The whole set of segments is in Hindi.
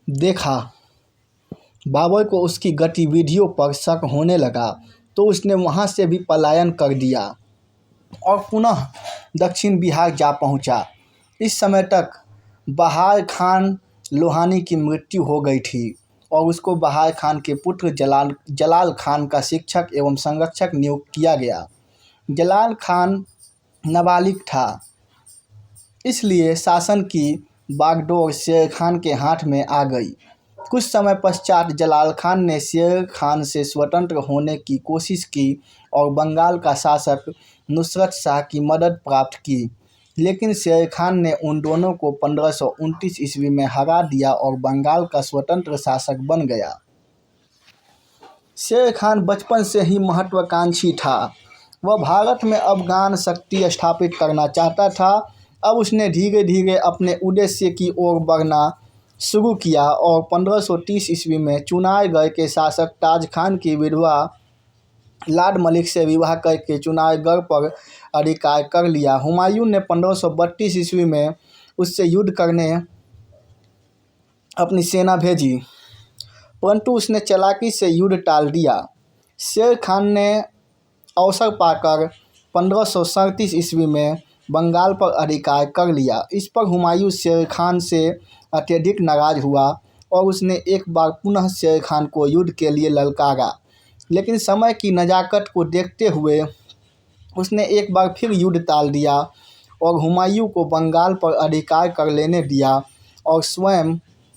देखा। बाबर को उसकी गतिविधियों पर शक होने लगा तो उसने वहाँ से भी पलायन कर दिया और पुनः दक्षिण बिहार जा पहुँचा। इस समय तक बहार खान लोहानी की मृत्यु हो गई थी और उसको बहार खान के पुत्र जलाल खान का शिक्षक एवं संरक्षक नियुक्त किया गया। जलाल खान नाबालिग था, इसलिए शासन की बागडोर शेर खान के हाथ में आ गई। कुछ समय पश्चात जलाल खान ने शेर खान से स्वतंत्र होने की कोशिश की और बंगाल का शासक नुसरत शाह की मदद प्राप्त की, लेकिन शेर खान ने उन दोनों को 1529 ईस्वी में हरा दिया और बंगाल का स्वतंत्र शासक बन गया। शेर खान बचपन से ही महत्वाकांक्षी था। वह भारत में अफगान शक्ति स्थापित करना चाहता था। अब उसने धीरे धीरे अपने उद्देश्य की ओर बढ़ना शुरू किया और 1530 ईस्वी में चुनारगढ़ के शासक ताज खान की विधवा लाड मलिक से विवाह करके चुनारगढ़ पर अधिकार कर लिया। हुमायूं ने 1532 ईस्वी में उससे युद्ध करने अपनी सेना भेजी, परंतु उसने चालाकी से युद्ध टाल दिया। शेर खान ने अवसर पाकर 1537 ईस्वी में बंगाल पर अधिकार कर लिया। इस पर हुमायूं शेर खान से अत्यधिक नाराज हुआ और उसने एक बार पुनः शेर खान को युद्ध के लिए ललकारा, लेकिन समय की नज़ाकत को देखते हुए उसने एक बार फिर युद्ध टाल दिया और हुमायूं को बंगाल पर अधिकार कर लेने दिया और स्वयं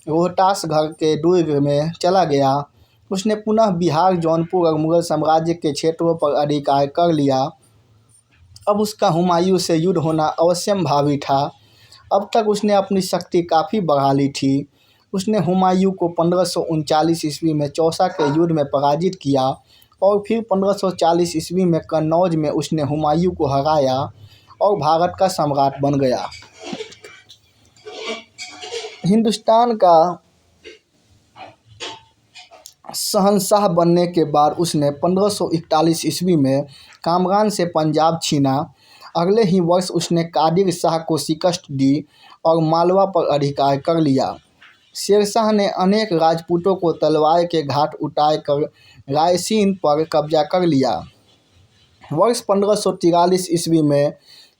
रोहतासगढ़ के दुर्ग में चला गया। उसने पुनः बिहार, जौनपुर और मुगल साम्राज्य के क्षेत्रों पर अधिकार कर लिया। अब उसका हुमायूं से युद्ध होना अवश्यंभावी था। अब तक उसने अपनी शक्ति काफ़ी बढ़ा ली थी। उसने हुमायूं को 1539 ईस्वी में चौसा के युद्ध में पराजित किया और फिर 1540 ईस्वी में कन्नौज में उसने हुमायूं को हराया और भारत का सम्राट बन गया। हिंदुस्तान का शहंशाह बनने के बाद उसने 1541 ईस्वी में कामरान से पंजाब छीना। अगले ही वर्ष उसने कादिर शाह को शिकस्त दी और मालवा पर अधिकार कर लिया। शेरशाह ने अनेक राजपूतों को तलवार के घाट उतारकर रायसीन पर कब्जा कर लिया। वर्ष 1543 ईस्वी में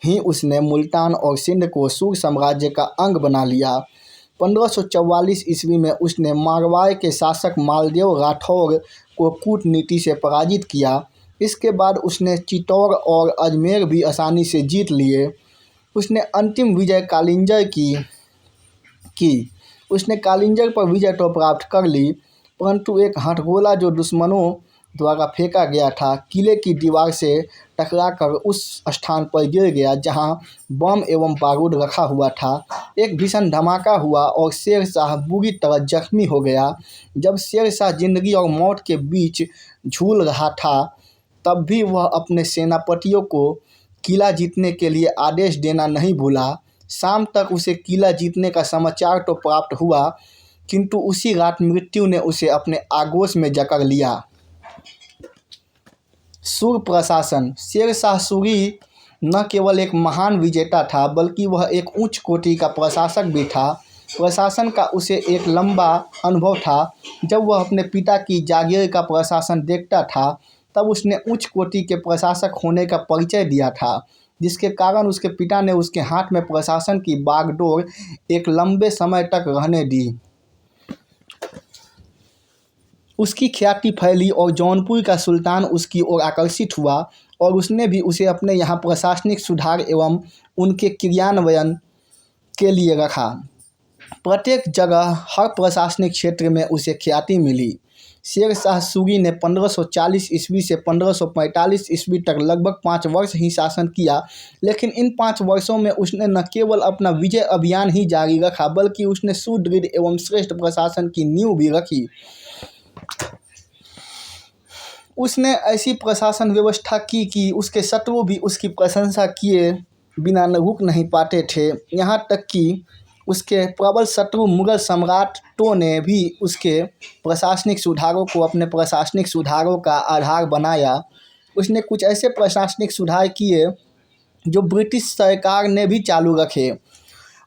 ही उसने मुल्तान और सिंध को सूर साम्राज्य का अंग बना लिया। 1544 ईस्वी में उसने मारवाड़ के शासक मालदेव राठौर को कूटनीति से पराजित किया। इसके बाद उसने चित्तौड़ और अजमेर भी आसानी से जीत लिए। उसने अंतिम विजय कालिंजर की। उसने कालिंजर पर विजय तो प्राप्त कर ली, परंतु एक हथगोला जो दुश्मनों द्वारा फेंका गया था, किले की दीवार से टकराकर उस स्थान पर गिर गया जहां बम एवं बारूद रखा हुआ था। एक भीषण धमाका हुआ और शेर शाह बुरी तरह जख्मी हो गया। जब शेर शाह जिंदगी और मौत के बीच झूल रहा था, तब भी वह अपने सेनापतियों को किला जीतने के लिए आदेश देना नहीं भूला। शाम तक उसे किला जीतने का समाचार तो प्राप्त हुआ, किंतु उसी रात मृत्यु ने उसे अपने आगोश में जकड़ लिया। सूर प्रशासन। शेर शाह सूरी न केवल एक महान विजेता था, बल्कि वह एक उच्च कोटि का प्रशासक भी था। प्रशासन का उसे एक लंबा अनुभव था। जब वह अपने पिता की जागीर का प्रशासन देखता था, तब उसने उच्च कोटि के प्रशासक होने का परिचय दिया था, जिसके कारण उसके पिता ने उसके हाथ में प्रशासन की बागडोर एक लंबे समय तक रहने दी। उसकी ख्याति फैली और जौनपुर का सुल्तान उसकी ओर आकर्षित हुआ और उसने भी उसे अपने यहाँ प्रशासनिक सुधार एवं उनके क्रियान्वयन के लिए रखा। प्रत्येक जगह हर प्रशासनिक क्षेत्र में उसे ख्याति मिली। शेर शाह सूरी ने 1540 ईस्वी से 1545 ईस्वी तक लगभग 5 वर्ष ही शासन किया, लेकिन इन 5 वर्षों में उसने न केवल अपना विजय अभियान ही जारी रखा, बल्कि उसने सुदृढ़ एवं श्रेष्ठ प्रशासन की नींव भी रखी। उसने ऐसी प्रशासन व्यवस्था की कि उसके शत्रु भी उसकी प्रशंसा किए बिना रुक नहीं पाते थे। यहाँ तक कि उसके प्रबल शत्रु मुगल सम्राटों ने भी उसके प्रशासनिक सुधारों को अपने प्रशासनिक सुधारों का आधार बनाया। उसने कुछ ऐसे प्रशासनिक सुधार किए जो ब्रिटिश सरकार ने भी चालू रखे।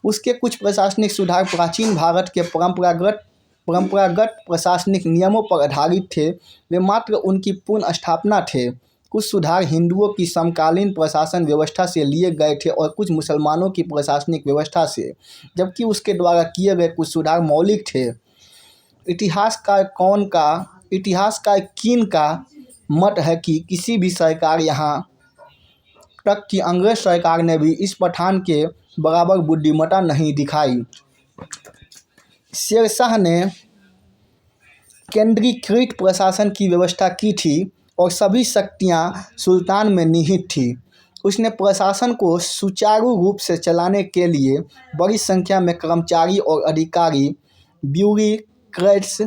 उसके कुछ प्रशासनिक सुधार प्राचीन भारत के परंपरागत परंपरागत प्रशासनिक नियमों पर आधारित थे, वे मात्र उनकी पूर्ण स्थापना थे। कुछ सुधार हिंदुओं की समकालीन प्रशासन व्यवस्था से लिए गए थे और कुछ मुसलमानों की प्रशासनिक व्यवस्था से, जबकि उसके द्वारा किए गए कुछ सुधार मौलिक थे। इतिहासकार कीन का मत है कि किसी भी सरकार, यहाँ तक कि अंग्रेज सरकार ने भी इस पठान के बराबर बुद्धिमत्ता नहीं दिखाई। शेरशाह ने केंद्रीकृत प्रशासन की व्यवस्था की थी और सभी शक्तियां सुल्तान में निहित थी। उसने प्रशासन को सुचारू रूप से चलाने के लिए बड़ी संख्या में कर्मचारी और अधिकारी, ब्यूरोक्रेट्स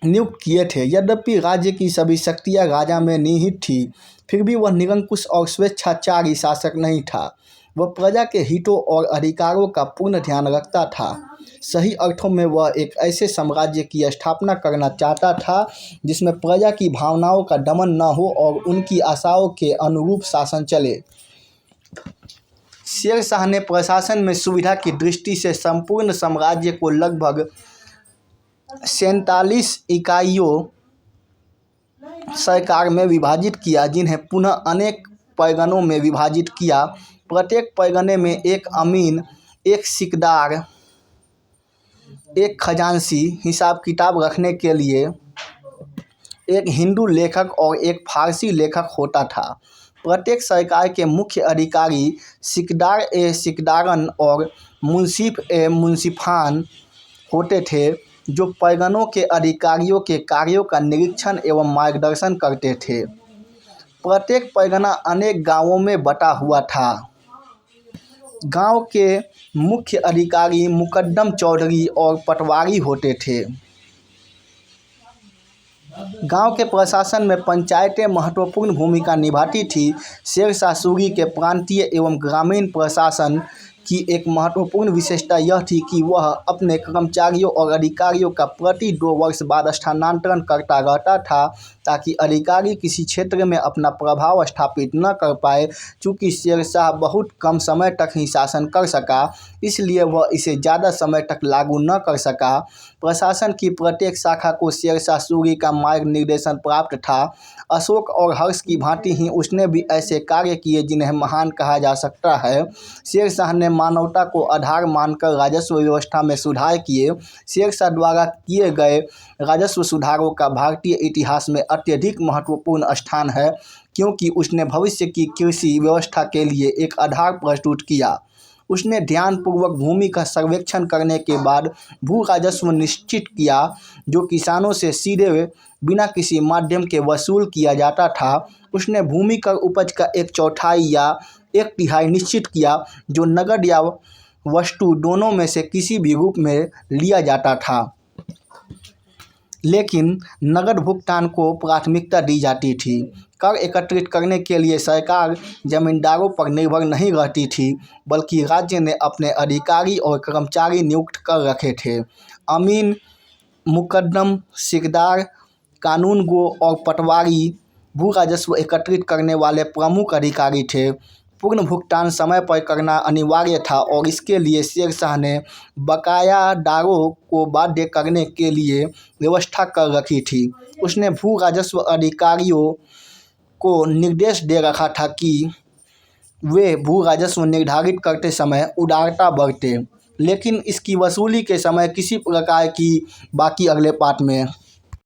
नियुक्त किए थे। यद्यपि राज्य की सभी शक्तियां राजा में निहित थी, फिर भी वह निरंकुश और स्वेच्छाचारी शासक नहीं था। वह प्रजा के हितों और अधिकारों का पूर्ण ध्यान रखता था। सही अर्थों में वह एक ऐसे साम्राज्य की स्थापना करना चाहता था जिसमें प्रजा की भावनाओं का दमन न हो और उनकी आशाओं के अनुरूप शासन चले। शेरशाह ने प्रशासन में सुविधा की दृष्टि से संपूर्ण साम्राज्य को लगभग 47 इकाइयों सरकार में विभाजित किया, जिन्हें पुनः अनेक पैगनों में विभाजित किया। प्रत्येक पैगने में एक अमीन, एक सिकदार, एक खजांची, हिसाब किताब रखने के लिए एक हिंदू लेखक और एक फारसी लेखक होता था। प्रत्येक सरकार के मुख्य अधिकारी सिकदार ए सिकदारन और मुंसिफ ए मुंसिफान होते थे, जो पैगनों के अधिकारियों के कार्यों का निरीक्षण एवं मार्गदर्शन करते थे। प्रत्येक पैगना अनेक गांवों में बटा हुआ था। गांव के मुख्य अधिकारी मुकद्दम चौधरी और पटवारी होते थे। गांव के प्रशासन में पंचायतें महत्वपूर्ण भूमिका निभाती थी। शेरशाह सूरी के प्रांतीय एवं ग्रामीण प्रशासन की एक महत्वपूर्ण विशेषता यह थी कि वह अपने कर्मचारियों और अधिकारियों का प्रति 2 वर्ष बाद स्थानांतरण करता रहता था, ताकि अधिकारी किसी क्षेत्र में अपना प्रभाव स्थापित न कर पाए। चूँकि शेरशाह बहुत कम समय तक ही शासन कर सका, इसलिए वह इसे ज़्यादा समय तक लागू न कर सका। प्रशासन की प्रत्येक शाखा को शेरशाह सूरी का मार्ग निर्देशन प्राप्त था। अशोक और हर्ष की भांति ही उसने भी ऐसे कार्य किए जिन्हें महान कहा जा सकता है। शेरशाह ने मानवता को आधार मानकर राजस्व व्यवस्था में सुधार किए। शेरशाह द्वारा किए गए राजस्व सुधारों का भारतीय इतिहास में अत्यधिक महत्वपूर्ण स्थान है, क्योंकि उसने भविष्य की कृषि व्यवस्था के लिए एक आधार प्रस्तुत किया। उसने ध्यानपूर्वक भूमि का सर्वेक्षण करने के बाद भू राजस्व निश्चित किया, जो किसानों से सीधे बिना किसी माध्यम के वसूल किया जाता था। उसने भूमि कर उपज का 1/4 या 1/3 निश्चित किया, जो नगद या वस्तु दोनों में से किसी भी रूप में लिया जाता था, लेकिन नगद भुगतान को प्राथमिकता दी जाती थी। कर एकत्रित करने के लिए सरकार जमींदारों पर निर्भर नहीं रहती थी, बल्कि राज्य ने अपने अधिकारी और कर्मचारी नियुक्त कर रखे थे। अमीन, मुकद्दम, सिकदार, कानूनगो और पटवारी भू राजस्व एकत्रित करने वाले प्रमुख अधिकारी थे। पूर्ण भुगतान समय पर करना अनिवार्य था और इसके लिए शेरशाह ने बकायादारों को बाध्य करने के लिए व्यवस्था कर रखी थी। उसने भू राजस्व अधिकारियों को निर्देश दे रखा था कि वे भू राजस्व निर्धारित करते समय उदारता बरतें, लेकिन इसकी वसूली के समय किसी प्रकार की बाकी अगले पाठ में